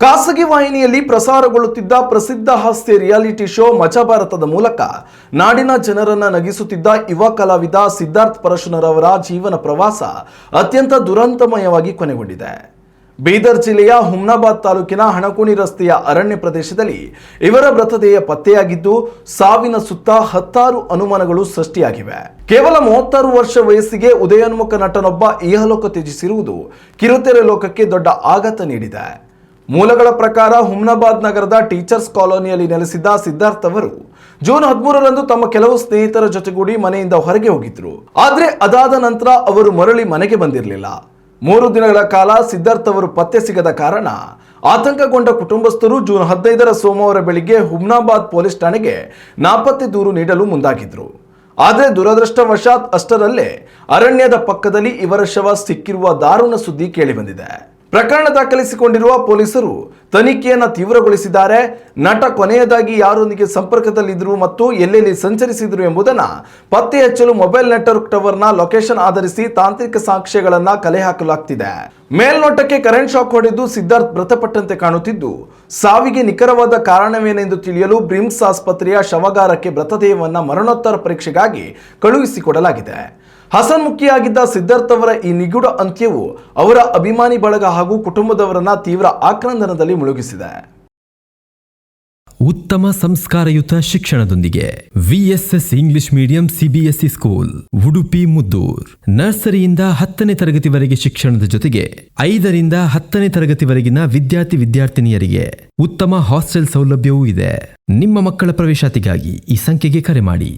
ಖಾಸಗಿ ವಾಹಿನಿಯಲ್ಲಿ ಪ್ರಸಾರಗೊಳ್ಳುತ್ತಿದ್ದ ಪ್ರಸಿದ್ಧ ಹಾಸ್ಯ ರಿಯಾಲಿಟಿ ಶೋ ಮಚ ಭಾರತದ ಮೂಲಕ ನಾಡಿನ ಜನರನ್ನ ನಗಿಸುತ್ತಿದ್ದ ಯುವ ಕಲಾವಿದ ಸಿದ್ಧಾರ್ಥ್ ಪರಶುನರವರ ಜೀವನ ಪ್ರವಾಸ ಅತ್ಯಂತ ದುರಂತಮಯವಾಗಿ ಕೊನೆಗೊಂಡಿದೆ. ಬೀದರ್ ಜಿಲ್ಲೆಯ ಹುಮ್ನಾಬಾದ್ ತಾಲೂಕಿನ ಹಣಕುಣಿ ರಸ್ತೆಯ ಅರಣ್ಯ ಪ್ರದೇಶದಲ್ಲಿ ಇವರ ಮೃತದೇಹ ಪತ್ತೆಯಾಗಿದ್ದು, ಸಾವಿನ ಸುತ್ತ ಹತ್ತಾರು ಅನುಮಾನಗಳು ಸೃಷ್ಟಿಯಾಗಿವೆ. ಕೇವಲ 36 ವರ್ಷ ವಯಸ್ಸಿಗೆ ಉದಯೋನ್ಮುಖ ನಟನೊಬ್ಬ ಇಹಲೋಕ ತ್ಯಜಿಸಿರುವುದು ಕಿರುತೆರೆ ಲೋಕಕ್ಕೆ ದೊಡ್ಡ ಆಘಾತ ನೀಡಿದೆ. ಮೂಲಗಳ ಪ್ರಕಾರ ಹುಮ್ನಾಬಾದ್ ನಗರದ ಟೀಚರ್ಸ್ ಕಾಲೋನಿಯಲ್ಲಿ ನೆಲೆಸಿದ್ದ ಸಿದ್ಧಾರ್ಥ್ ಅವರು ಜೂನ್ 13ರಂದು ತಮ್ಮ ಕೆಲವು ಸ್ನೇಹಿತರ ಜೊತೆಗೂಡಿ ಮನೆಯಿಂದ ಹೊರಗೆ ಹೋಗಿದ್ರು. ಆದ್ರೆ ಅದಾದ ನಂತರ ಅವರು ಮರಳಿ ಮನೆಗೆ ಬಂದಿರಲಿಲ್ಲ. 3 ದಿನಗಳ ಕಾಲ ಸಿದ್ಧಾರ್ಥ್ ಅವರು ಪತ್ತೆ ಸಿಗದ ಕಾರಣ ಆತಂಕಗೊಂಡ ಕುಟುಂಬಸ್ಥರು ಜೂನ್ 15ರ ಸೋಮವಾರ ಬೆಳಿಗ್ಗೆ ಹುಮ್ನಾಬಾದ್ ಪೊಲೀಸ್ ಠಾಣೆಗೆ ನಾಪತ್ತೆ ದೂರು ನೀಡಲು ಮುಂದಾಗಿದ್ರು. ಆದರೆ ದುರದೃಷ್ಟವಶಾತ್ ಅಷ್ಟರಲ್ಲೇ ಅರಣ್ಯದ ಪಕ್ಕದಲ್ಲಿ ಇವರ ಶವ ಸಿಕ್ಕಿರುವ ದಾರುಣ ಸುದ್ದಿ ಕೇಳಿಬಂದಿದೆ. ಪ್ರಕರಣ ದಾಖಲಿಸಿಕೊಂಡಿರುವ ಪೊಲೀಸರು ತನಿಖೆಯನ್ನು ತೀವ್ರಗೊಳಿಸಿದ್ದಾರೆ. ನಟ ಕೊನೆಯದಾಗಿ ಯಾರೊಂದಿಗೆ ಸಂಪರ್ಕದಲ್ಲಿದ್ದರು ಮತ್ತು ಎಲ್ಲೆಲ್ಲಿ ಸಂಚರಿಸಿದರು ಎಂಬುದನ್ನು ಪತ್ತೆ ಹಚ್ಚಲು ಮೊಬೈಲ್ ನೆಟ್ವರ್ಕ್ ಟವರ್ನ ಲೊಕೇಶನ್ ಆಧರಿಸಿ ತಾಂತ್ರಿಕ ಸಾಕ್ಷ್ಯಗಳನ್ನು ಕಲೆ ಹಾಕಲಾಗ್ತಿದೆ. ಮೇಲ್ನೋಟಕ್ಕೆ ಕರೆಂಟ್ ಶಾಕ್ ಹೊಡೆದು ಸಿದ್ಧಾರ್ಥ್ ಮೃತಪಟ್ಟಂತೆ ಕಾಣುತ್ತಿದ್ದು, ಸಾವಿಗೆ ನಿಖರವಾದ ಕಾರಣವೇನೆಂದು ತಿಳಿಯಲು ಬ್ರಿಮ್ಸ್ ಆಸ್ಪತ್ರೆಯ ಶವಾಗಾರಕ್ಕೆ ಮೃತದೇಹವನ್ನು ಮರಣೋತ್ತರ ಪರೀಕ್ಷೆಗಾಗಿ ಕಳುಹಿಸಿಕೊಡಲಾಗಿದೆ. ಹಸನ್ಮುಖಿಯಾಗಿದ್ದ ಸಿದ್ಧಾರ್ಥ್ ಅವರ ಈ ನಿಗೂಢ ಅಂತ್ಯವು ಅವರ ಅಭಿಮಾನಿ ಬಳಗ ಹಾಗೂ ಕುಟುಂಬದವರನ್ನ ತೀವ್ರ ಆಕ್ರಂದನದಲ್ಲಿ ಮುಳುಗಿಸಿದೆ. ಉತ್ತಮ ಸಂಸ್ಕಾರಯುತ ಶಿಕ್ಷಣದೊಂದಿಗೆ VSS English medium CBSE school Udupi Muddur. ನರ್ಸರಿಯಿಂದ 10ನೇ ತರಗತಿವರೆಗೆ ಶಿಕ್ಷಣದ ಜೊತೆಗೆ 5ರಿಂದ 10ನೇ ತರಗತಿವರೆಗಿನ ವಿದ್ಯಾರ್ಥಿನಿಯರಿಗೆ ಉತ್ತಮ ಹಾಸ್ಟೆಲ್ ಸೌಲಭ್ಯವೂ ಇದೆ. ನಿಮ್ಮ ಮಕ್ಕಳ ಪ್ರವೇಶಾತಿಗಾಗಿ ಈ ಸಂಖ್ಯೆಗೆ ಕರೆ ಮಾಡಿ.